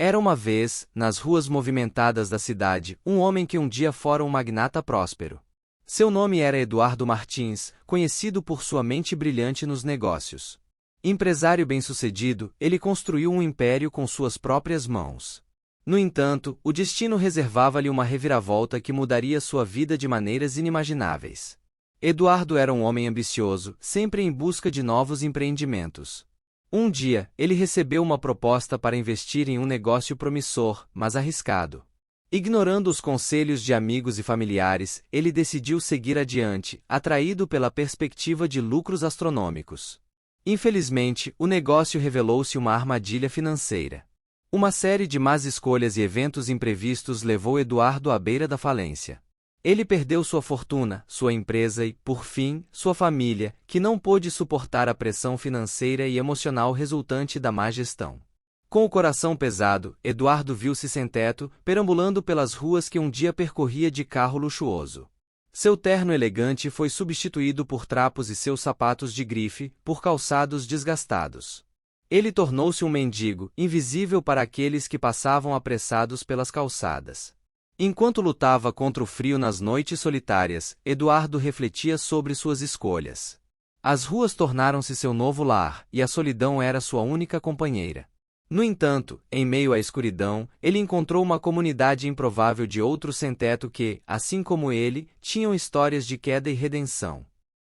Era uma vez, nas ruas movimentadas da cidade, um homem que um dia fora um magnata próspero. Seu nome era Eduardo Martins, conhecido por sua mente brilhante nos negócios. Empresário bem-sucedido, ele construiu um império com suas próprias mãos. No entanto, o destino reservava-lhe uma reviravolta que mudaria sua vida de maneiras inimagináveis. Eduardo era um homem ambicioso, sempre em busca de novos empreendimentos. Um dia, ele recebeu uma proposta para investir em um negócio promissor, mas arriscado. Ignorando os conselhos de amigos e familiares, ele decidiu seguir adiante, atraído pela perspectiva de lucros astronômicos. Infelizmente, o negócio revelou-se uma armadilha financeira. Uma série de más escolhas e eventos imprevistos levou Eduardo à beira da falência. Ele perdeu sua fortuna, sua empresa e, por fim, sua família, que não pôde suportar a pressão financeira e emocional resultante da má gestão. Com o coração pesado, Eduardo viu-se sem teto, perambulando pelas ruas que um dia percorria de carro luxuoso. Seu terno elegante foi substituído por trapos e seus sapatos de grife, por calçados desgastados. Ele tornou-se um mendigo, invisível para aqueles que passavam apressados pelas calçadas. Enquanto lutava contra o frio nas noites solitárias, Eduardo refletia sobre suas escolhas. As ruas tornaram-se seu novo lar, e a solidão era sua única companheira. No entanto, em meio à escuridão, ele encontrou uma comunidade improvável de outros sem-teto que, assim como ele, tinham histórias de queda e redenção.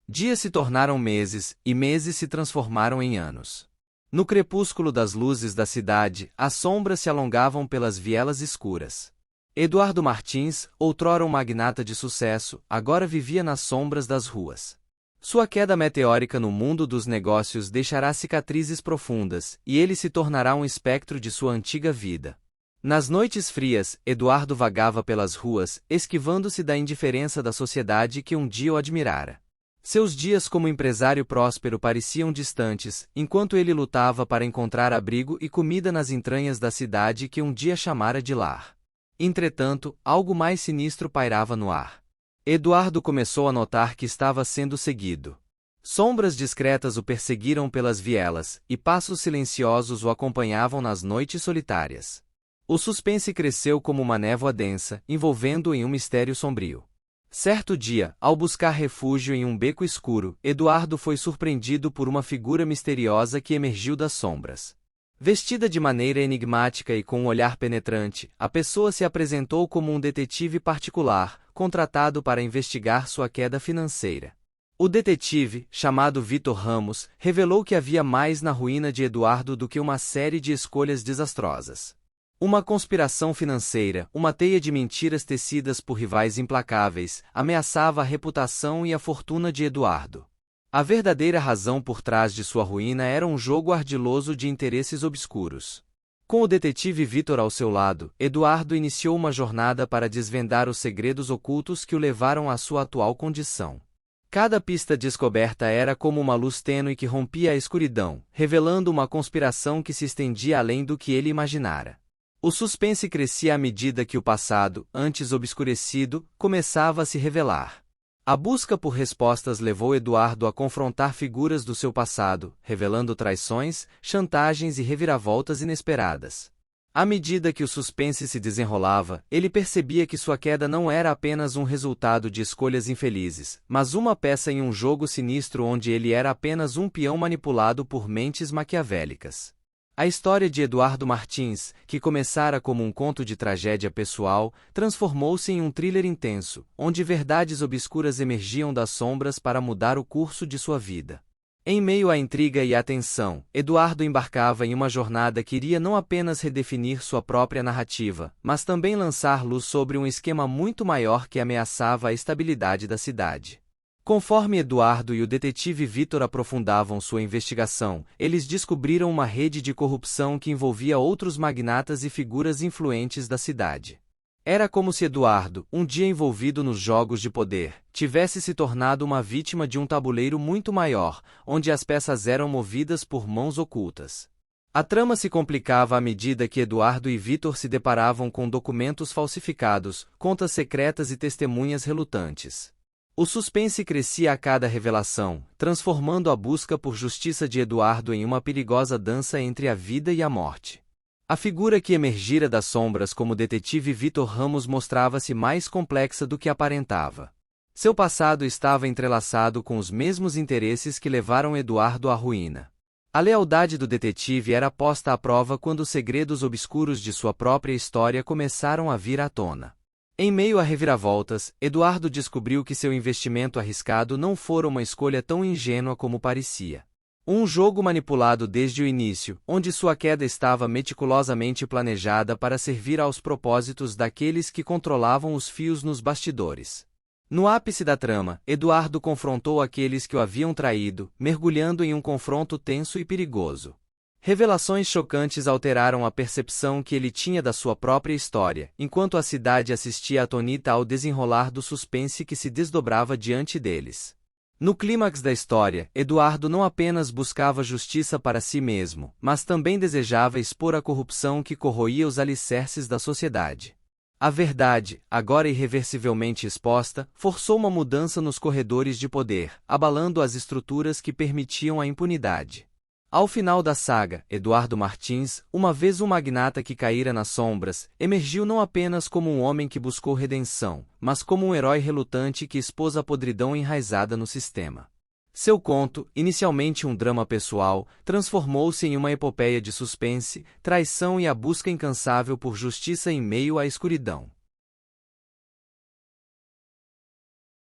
Dias se tornaram meses, e meses se transformaram em anos. No crepúsculo das luzes da cidade, as sombras se alongavam pelas vielas escuras. Eduardo Martins, outrora um magnata de sucesso, agora vivia nas sombras das ruas. Sua queda meteórica no mundo dos negócios deixará cicatrizes profundas, e ele se tornará um espectro de sua antiga vida. Nas noites frias, Eduardo vagava pelas ruas, esquivando-se da indiferença da sociedade que um dia o admirara. Seus dias como empresário próspero pareciam distantes, enquanto ele lutava para encontrar abrigo e comida nas entranhas da cidade que um dia chamara de lar. Entretanto, algo mais sinistro pairava no ar. Eduardo começou a notar que estava sendo seguido. Sombras discretas o perseguiram pelas vielas, e passos silenciosos o acompanhavam nas noites solitárias. O suspense cresceu como uma névoa densa, envolvendo-o em um mistério sombrio. Certo dia, ao buscar refúgio em um beco escuro, Eduardo foi surpreendido por uma figura misteriosa que emergiu das sombras. Vestida de maneira enigmática e com um olhar penetrante, a pessoa se apresentou como um detetive particular, contratado para investigar sua queda financeira. O detetive, chamado Vitor Ramos, revelou que havia mais na ruína de Eduardo do que uma série de escolhas desastrosas. Uma conspiração financeira, uma teia de mentiras tecidas por rivais implacáveis, ameaçava a reputação e a fortuna de Eduardo. A verdadeira razão por trás de sua ruína era um jogo ardiloso de interesses obscuros. Com o detetive Vitor ao seu lado, Eduardo iniciou uma jornada para desvendar os segredos ocultos que o levaram à sua atual condição. Cada pista descoberta era como uma luz tênue que rompia a escuridão, revelando uma conspiração que se estendia além do que ele imaginara. O suspense crescia à medida que o passado, antes obscurecido, começava a se revelar. A busca por respostas levou Eduardo a confrontar figuras do seu passado, revelando traições, chantagens e reviravoltas inesperadas. À medida que o suspense se desenrolava, ele percebia que sua queda não era apenas um resultado de escolhas infelizes, mas uma peça em um jogo sinistro onde ele era apenas um peão manipulado por mentes maquiavélicas. A história de Eduardo Martins, que começara como um conto de tragédia pessoal, transformou-se em um thriller intenso, onde verdades obscuras emergiam das sombras para mudar o curso de sua vida. Em meio à intriga e à tensão, Eduardo embarcava em uma jornada que iria não apenas redefinir sua própria narrativa, mas também lançar luz sobre um esquema muito maior que ameaçava a estabilidade da cidade. Conforme Eduardo e o detetive Vitor aprofundavam sua investigação, eles descobriram uma rede de corrupção que envolvia outros magnatas e figuras influentes da cidade. Era como se Eduardo, um dia envolvido nos jogos de poder, tivesse se tornado uma vítima de um tabuleiro muito maior, onde as peças eram movidas por mãos ocultas. A trama se complicava à medida que Eduardo e Vitor se deparavam com documentos falsificados, contas secretas e testemunhas relutantes. O suspense crescia a cada revelação, transformando a busca por justiça de Eduardo em uma perigosa dança entre a vida e a morte. A figura que emergira das sombras como detetive Vitor Ramos mostrava-se mais complexa do que aparentava. Seu passado estava entrelaçado com os mesmos interesses que levaram Eduardo à ruína. A lealdade do detetive era posta à prova quando os segredos obscuros de sua própria história começaram a vir à tona. Em meio a reviravoltas, Eduardo descobriu que seu investimento arriscado não fora uma escolha tão ingênua como parecia. Um jogo manipulado desde o início, onde sua queda estava meticulosamente planejada para servir aos propósitos daqueles que controlavam os fios nos bastidores. No ápice da trama, Eduardo confrontou aqueles que o haviam traído, mergulhando em um confronto tenso e perigoso. Revelações chocantes alteraram a percepção que ele tinha da sua própria história, enquanto a cidade assistia atônita ao desenrolar do suspense que se desdobrava diante deles. No clímax da história, Eduardo não apenas buscava justiça para si mesmo, mas também desejava expor a corrupção que corroía os alicerces da sociedade. A verdade, agora irreversivelmente exposta, forçou uma mudança nos corredores de poder, abalando as estruturas que permitiam a impunidade. Ao final da saga, Eduardo Martins, uma vez um magnata que caíra nas sombras, emergiu não apenas como um homem que buscou redenção, mas como um herói relutante que expôs a podridão enraizada no sistema. Seu conto, inicialmente um drama pessoal, transformou-se em uma epopeia de suspense, traição e a busca incansável por justiça em meio à escuridão.